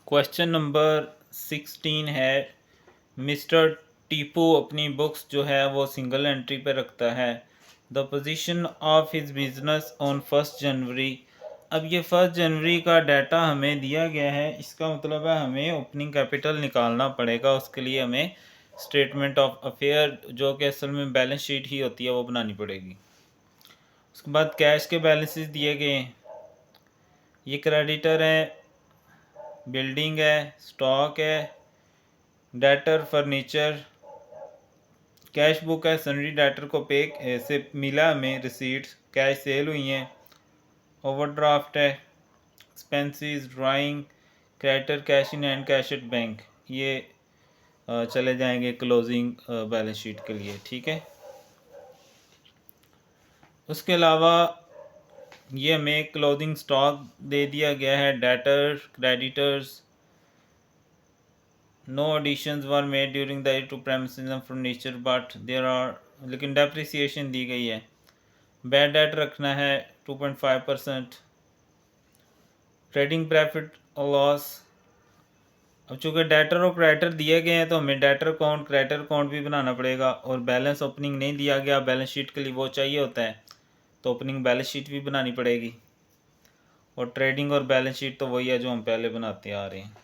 Question number 16 है। Mister Tipu अपनी books जो है वो सिंगल एंट्री पे रखता है। The position of his business on 1 जनवरी। अब ये 1 जनवरी का डाटा हमें दिया गया है, इसका मतलब है हमें ओपनिंग कैपिटल निकालना पड़ेगा। उसके लिए हमें स्टेटमेंट ऑफ अफेयर जो कि असल में बैलेंस शीट ही होती है वो बनानी पड़ेगी। उसके बाद कैश के बैलेंसेस दिए गए हैं। ये क्रेडिटर है, बिल्डिंग है, स्टॉक है, डेटर फर्नीचर, कैश बुक है, सन्ड्री डेटर को पे से मिला हमें रिसीट्स, कैश सेल हुई हैं, ओवरड्राफ्ट है, expenses, drawing, creditor cash in and cash at bank. ये चले जाएंगे क्लोजिंग बैलेंस शीट के लिए। ठीक है। उसके अलावा ये हमें क्लोजिंग स्टॉक दे दिया गया है। Debtor, creditors, no additions were made during the year to premises and furniture but there are, लेकिन डेप्रिसिएशन दी गई है। बैड डेट रखना है 2.5%। ट्रेडिंग प्रॉफिट और लॉस। अब चूँकि डेटर और क्रेडिटर दिए गए हैं तो हमें डेटर अकाउंट, क्रेडिटर अकाउंट भी बनाना पड़ेगा। और बैलेंस ओपनिंग नहीं दिया गया, बैलेंस शीट के लिए वो चाहिए होता है, तो ओपनिंग बैलेंस शीट भी बनानी पड़ेगी। और ट्रेडिंग और बैलेंस शीट तो वही है जो हम पहले बनाते आ रहे हैं।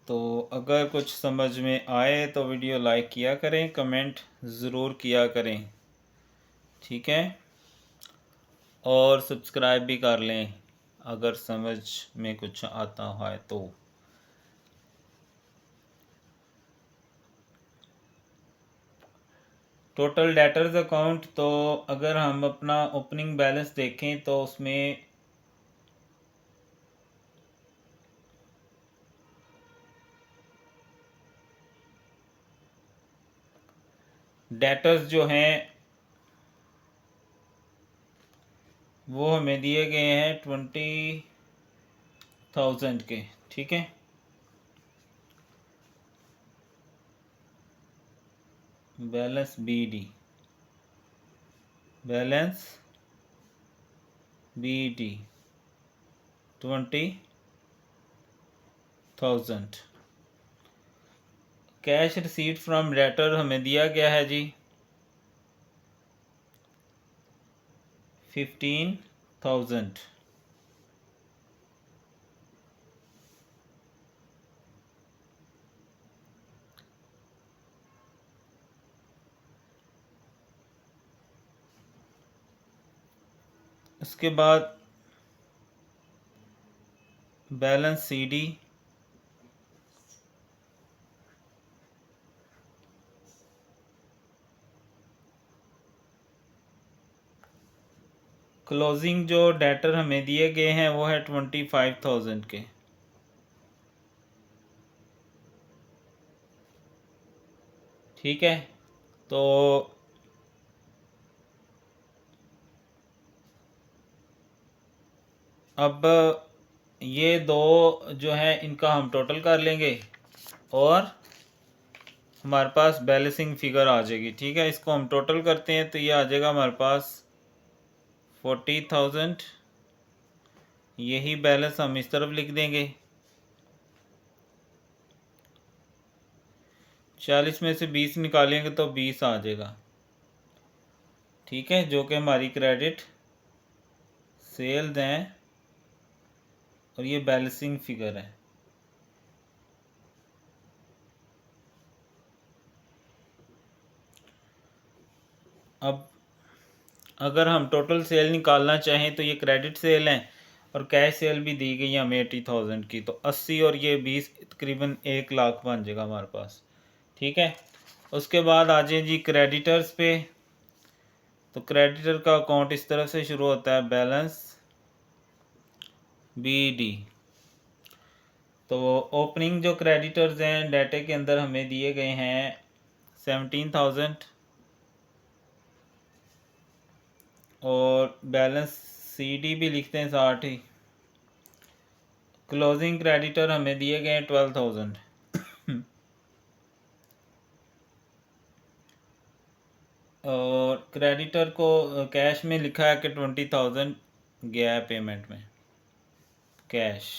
तो अगर कुछ समझ में आए तो वीडियो लाइक किया करें, कमेंट ज़रूर किया करें। ठीक है। और सब्सक्राइब भी कर लें अगर समझ में कुछ आता है तो। टोटल डेटर्स अकाउंट, तो अगर हम अपना ओपनिंग बैलेंस देखें तो उसमें डेटर्स जो हैं वो हमें दिए गए हैं 20,000 के। ठीक है। Balance BD, balance BD 20,000। Cash receipt from debtor हमें दिया गया है जी 15,000। उसके बाद बैलेंस CD क्लोजिंग जो डेटर हमें दिए गए हैं वो है 25,000 के। ठीक है। तो अब ये दो जो है इनका हम टोटल कर लेंगे और हमारे पास बैलेंसिंग फिगर आ जाएगी। ठीक है। इसको हम टोटल करते हैं तो ये आ जाएगा हमारे पास 40,000। यही बैलेंस हम इस तरफ लिख देंगे। 40 में से 20 निकालेंगे तो 20 आ जाएगा। ठीक है। जो कि हमारी क्रेडिट सेल्स हैं और ये बैलेंसिंग फिगर है। अब अगर हम टोटल सेल निकालना चाहें तो ये क्रेडिट सेल हैं और कैश सेल भी दी गई है हमें 80,000 की, तो 80 और ये 20 तकरीबन 1 लाख बन जाएगा हमारे पास। ठीक है। उसके बाद आ जाए जी क्रेडिटर्स पे। तो क्रेडिटर का अकाउंट इस तरह से शुरू होता है, बैलेंस BD। तो ओपनिंग जो क्रेडिटर्स हैं डाटे के अंदर हमें दिए गए हैं 17,000 और बैलेंस CD भी लिखते हैं 60 ही। क्लोजिंग क्रेडिटर हमें दिए गए हैं 12,000। और क्रेडिटर को कैश में लिखा है कि 20,000 गया है पेमेंट में कैश।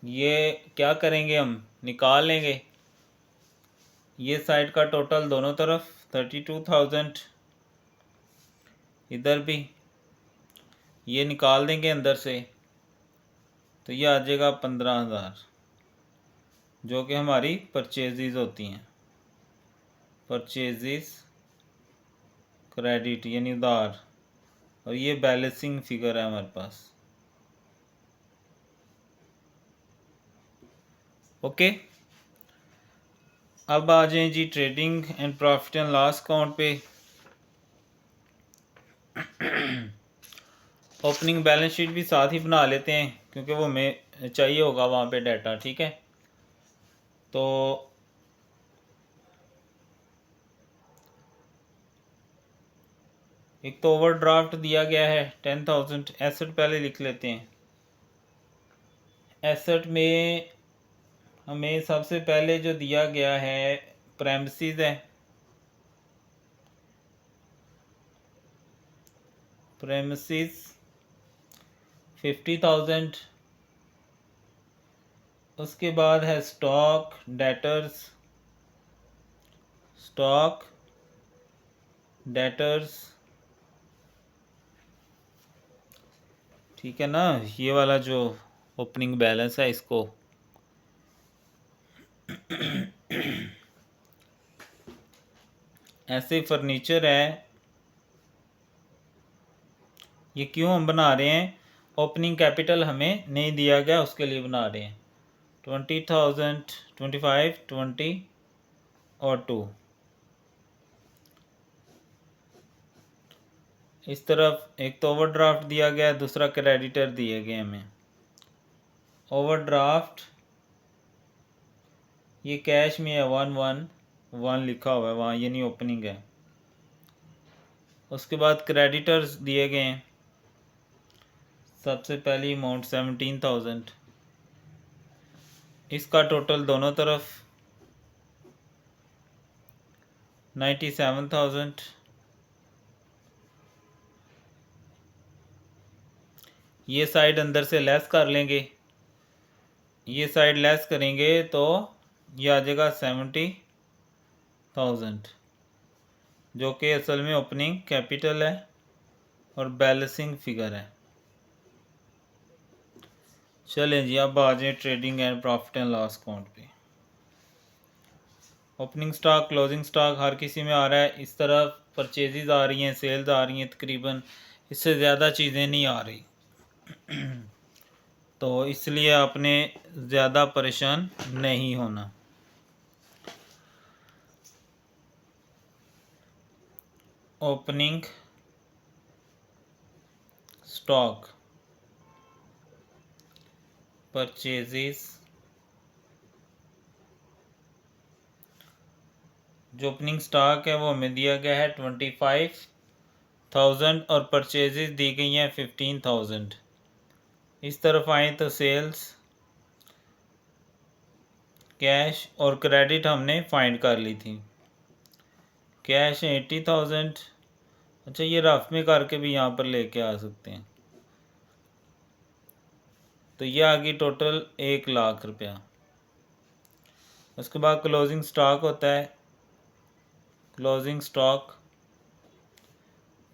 ये क्या करेंगे, हम निकाल लेंगे ये साइड का टोटल दोनों तरफ 32,000, इधर भी ये निकाल देंगे अंदर से, तो ये आ जाएगा 15,000 जो कि हमारी परचेजेज होती हैं, परचेजेज क्रेडिट यानी उधार, और ये बैलेंसिंग फिगर है हमारे पास। ओके, अब आ जाएं जी trading and profit and loss account पे। ओपनिंग बैलेंस शीट भी साथ ही बना लेते हैं क्योंकि वो हमें चाहिए होगा वहाँ पे डाटा। ठीक है, तो एक तो ओवरड्राफ्ट दिया गया है 10,000। एसेट पहले लिख लेते हैं। एसेट में हमें सबसे पहले जो दिया गया है प्रेमिसेस है, प्रेमिसेस 50,000। उसके बाद है स्टॉक डेटर्स, स्टॉक डेटर्स, ठीक है ना, ये वाला जो ओपनिंग बैलेंस है इसको ऐसे फर्नीचर है, ये क्यों हम बना रहे हैं, ओपनिंग कैपिटल हमें नहीं दिया गया उसके लिए बना रहे हैं। 20,000, 25, 20 और 2। इस तरफ एक तो ओवरड्राफ्ट दिया गया है, दूसरा क्रेडिटर दिए गए हमें। ओवरड्राफ्ट ये कैश में है 111 लिखा हुआ है वहाँ, ये नहीं ओपनिंग है। उसके बाद क्रेडिटर्स दिए गए हैं, सबसे पहली अमाउंट 17,000, इसका टोटल दोनों तरफ 97,000। ये साइड अंदर से लेस कर लेंगे, ये साइड लेस करेंगे तो ये आ जाएगा 70,000 जो कि असल में ओपनिंग कैपिटल है और बैलेंसिंग फिगर है। चलें जी, अब आ जाए trading and profit and loss account पे। ओपनिंग स्टॉक क्लोजिंग स्टॉक हर किसी में आ रहा है, इस तरफ परचेजेज आ रही हैं, सेल्स आ रही हैं, तकरीबन इससे ज़्यादा चीज़ें नहीं आ रही तो इसलिए आपने ज़्यादा परेशान नहीं होना। ओपनिंग स्टॉक, परचेजेस, जो ओपनिंग स्टॉक है वो हमें दिया गया है 25,000 और परचेजेस दी गई हैं 15,000। इस तरफ आए तो सेल्स, कैश और क्रेडिट हमने फाइंड कर ली थी। कैश 80,000, अच्छा ये रफ में करके भी यहाँ पर लेके आ सकते हैं, तो ये आ गई टोटल 1,00,000 रुपया। उसके बाद क्लोजिंग स्टॉक होता है, क्लोजिंग स्टॉक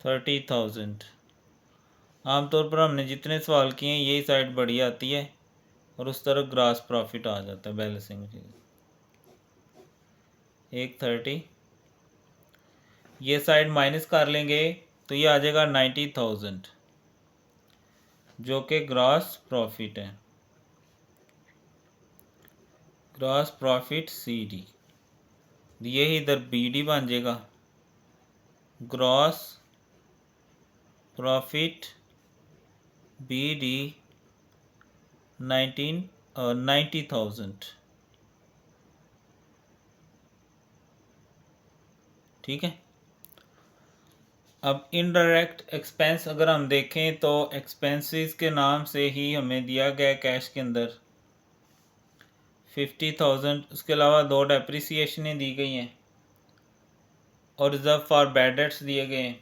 30,000। आमतौर पर हमने जितने सवाल किए हैं यही साइड बड़ी आती है और उस तरफ ग्रास प्रॉफिट आ जाता है बैलेंसिंग फिगर 130। ये साइड माइनस कर लेंगे तो ये आ जाएगा 90,000 जो कि ग्रॉस प्रॉफिट है, ग्रॉस प्रॉफिट CD, ये ही इधर BD बन जाएगा, ग्रॉस प्रॉफिट BD 90,000। ठीक है, अब इनडायरेक्ट एक्सपेंस अगर हम देखें तो एक्सपेंसेस के नाम से ही हमें दिया गया कैश के अंदर 50,000। उसके अलावा 2 डेप्रिसिएशनें दी गई हैं और रिजर्व फॉर बैड डेट्स दिए गए हैं।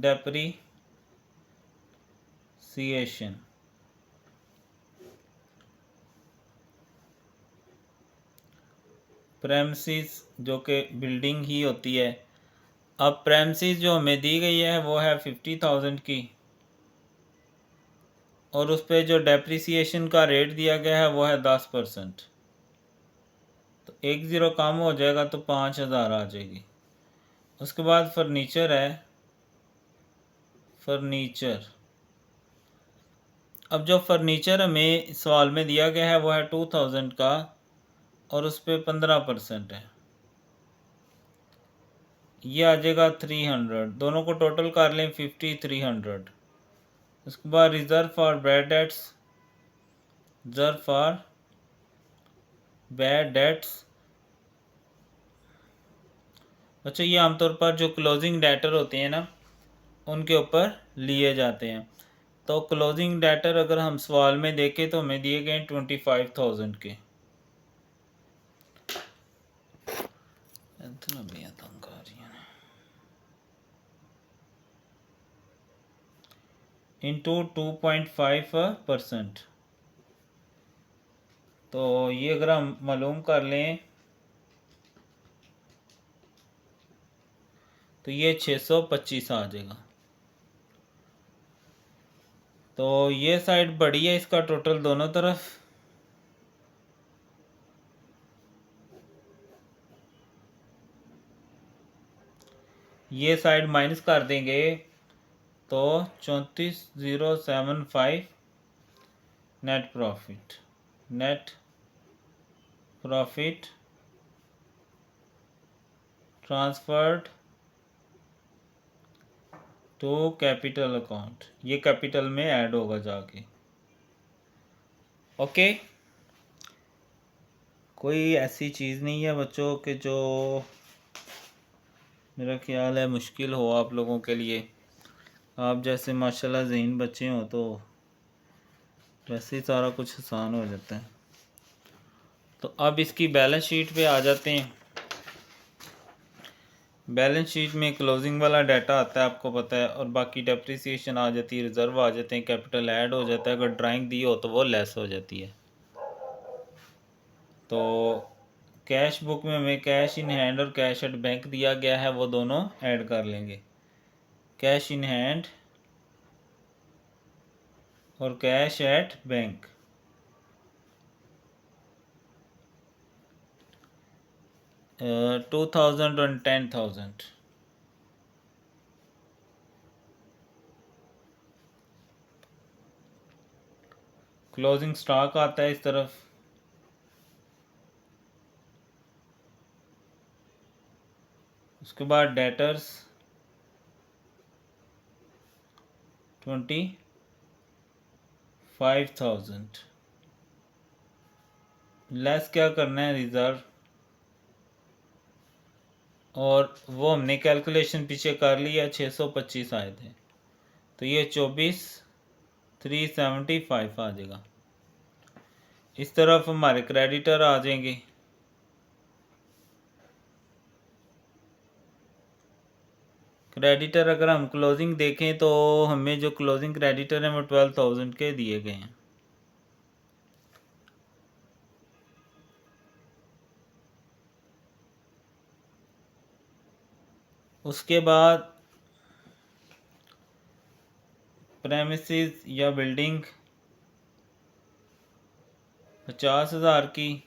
डेप्रिसिएशन प्रेमिसेस जो कि बिल्डिंग ही होती है। अब प्रेमिसेस जो हमें दी गई है वो है 50,000 की और उस पर जो डेप्रिसिएशन का रेट दिया गया है वो है 10%। तो 1 ज़ीरो कम हो जाएगा तो 5,000 आ जाएगी। उसके बाद फर्नीचर है। फर्नीचर, अब जो फर्नीचर हमें सवाल में दिया गया है वो है 2,000 का और उस पर 15% है, ये आ जाएगा 300। दोनों को टोटल कर लें 50 300। उसके बाद reserve for bad debts, reserve for bad debts. अच्छा, ये आमतौर पर जो क्लोजिंग डेटर होते हैं ना उनके ऊपर लिए जाते हैं। तो क्लोजिंग डेटर अगर हम सवाल में देखें तो हमें दिए गए 25,000 के। इंटू 2.5%। तो ये अगर हम मालूम कर लें तो ये 625 आ जाएगा। तो ये साइड बड़ी है इसका टोटल दोनों तरफ। ये साइड माइनस कर देंगे तो 34,075 net profit. Net profit transferred to capital account, ये कैपिटल में ऐड होगा जाके। ओके, कोई ऐसी चीज़ नहीं है बच्चों कि जो मेरा ख्याल है मुश्किल हो आप लोगों के लिए। आप जैसे माशाल्लाह ज़हीन बच्चे हो तो वैसे ही सारा कुछ आसान हो जाता है। तो अब इसकी बैलेंस शीट पे आ जाते हैं। बैलेंस शीट में क्लोजिंग वाला डाटा आता है आपको पता है, और बाकी डेप्रिसिएशन आ जाती है, रिजर्व आ जाते हैं, कैपिटल ऐड हो जाता है, अगर ड्राइंग दी हो तो वो लेस हो जाती है। तो कैश बुक में हमें कैश इन हैंड और कैश एट बैंक दिया गया है, वो दोनों ऐड कर लेंगे। कैश इन हैंड और कैश एट बैंक। uh, 2,000 और 10,000। क्लोजिंग स्टॉक आता है इस तरफ। उसके बाद डेटर्स 25,000 लेस क्या करना है रिजर्व, और वो हमने कैलकुलेशन पीछे कर लिया 625 आए थे, तो ये 24,375 आ जाएगा। इस तरफ हमारे क्रेडिटर आ जाएंगे। क्रेडिटर अगर हम क्लोजिंग देखें तो हमें जो क्लोजिंग क्रेडिटर हैं वो 12,000 के दिए गए हैं। उसके बाद प्रेमिसेस या बिल्डिंग 50,000 की,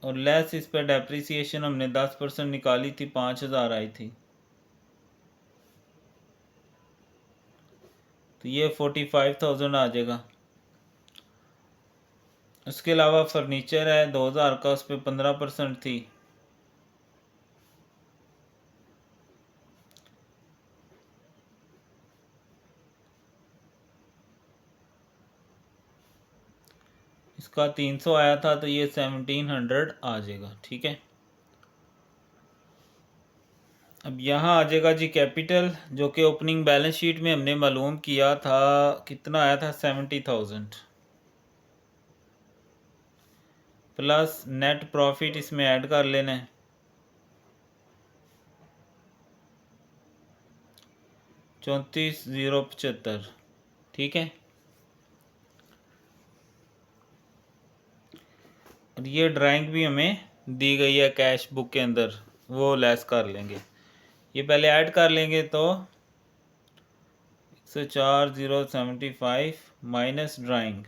और लेस इस पर डेप्रिसिएशन हमने 10% निकाली थी, 5,000 आई थी, तो ये 45,000 आ जाएगा। उसके अलावा फर्नीचर है 2,000 का, उस पर 15% थी, इसका 300 आया था, तो ये 1,700 आ जाएगा। ठीक है, अब यहाँ आ जाएगा जी कैपिटल, जो कि ओपनिंग बैलेंस शीट में हमने मालूम किया था, कितना आया था 70,000 प्लस नेट प्रॉफिट इसमें ऐड कर लेना है 34,075। ठीक है, और ये ड्राइंग भी हमें दी गई है कैश बुक के अंदर, वो लेस कर लेंगे। ये पहले ऐड कर लेंगे तो 104,075 माइनस ड्राइंग,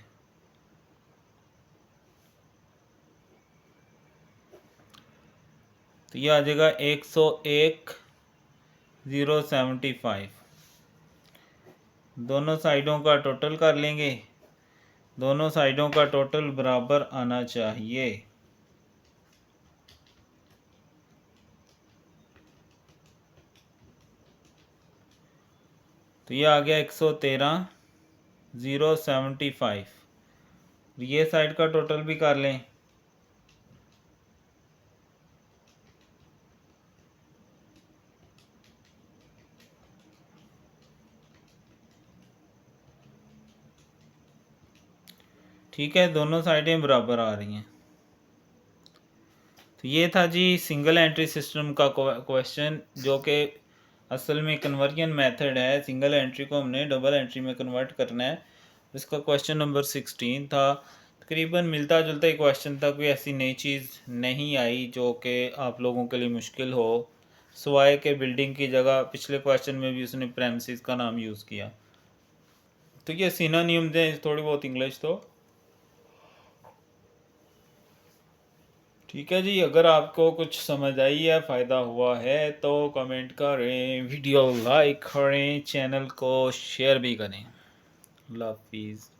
तो ये आ जाएगा 101,075। दोनों साइडों का टोटल कर लेंगे, दोनों साइडों का टोटल बराबर आना चाहिए। तो ये आ गया 113,075। ये साइड का टोटल भी कर लें, ठीक है, दोनों साइडें बराबर आ रही हैं। तो ये था जी सिंगल एंट्री सिस्टम का क्वेश्चन, जो कि असल में कन्वर्जन मेथड है। सिंगल एंट्री को हमने डबल एंट्री में कन्वर्ट करना है। इसका क्वेश्चन नंबर 16 था। तकरीबन मिलता जुलता ही क्वेश्चन था, कोई ऐसी नई चीज़ नहीं आई जो कि आप लोगों के लिए मुश्किल हो, सिवाय के बिल्डिंग की जगह पिछले क्वेश्चन में भी उसने प्रेमिसेस का नाम यूज़ किया। तो ये सिनोनिम्स हैं, थोड़ी बहुत इंग्लिश तो ठीक है जी। अगर आपको कुछ समझ आई है, फ़ायदा हुआ है, तो कमेंट करें, वीडियो लाइक करें, चैनल को शेयर भी करें। अल्लाह हाफिज़।